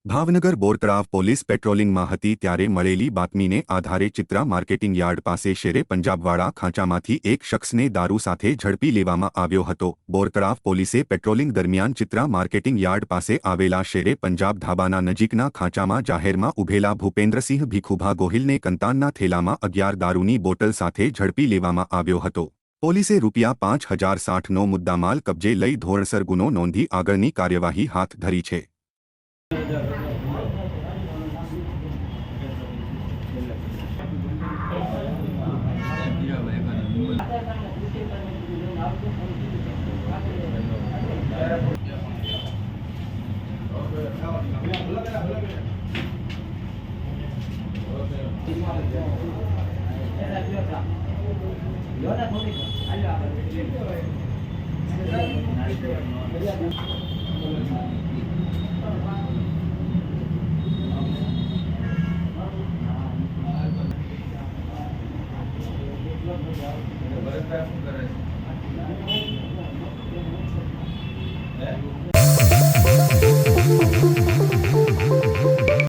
Bhavnagar Bortalav police પેટ્રોલિંગમાં હતી ત્યારે મળેલી બાતમીને આધારે ચિત્રા માર્કેટિંગ યાર્ડ પાસે શેરે પંજાબવાળા ખાંચામાંથી એક શખ્સને દારૂ સાથે ઝડપી લેવામાં આવ્યો હતો। બોરતળાવ પોલીસે પેટ્રોલિંગ દરમિયાન ચિત્રા માર્કેટિંગ યાર્ડ પાસે આવેલા શેરે પંજાબ ધાબાના નજીકના ખાંચામાં જાહેરમાં ઉભેલા ભૂપેન્દ્રસિંહ ભીખુભા ગોહિલને કંતાનના થેલામાં 11 દારૂની બોટલ સાથે ઝડપી લેવામાં આવ્યો હતો। પોલીસે ₹5060નો મુદ્દામાલ કબજે લઈ ધોરણસર ગુનો નોંધી આગળની કાર્યવાહી હાથ ધરી છે।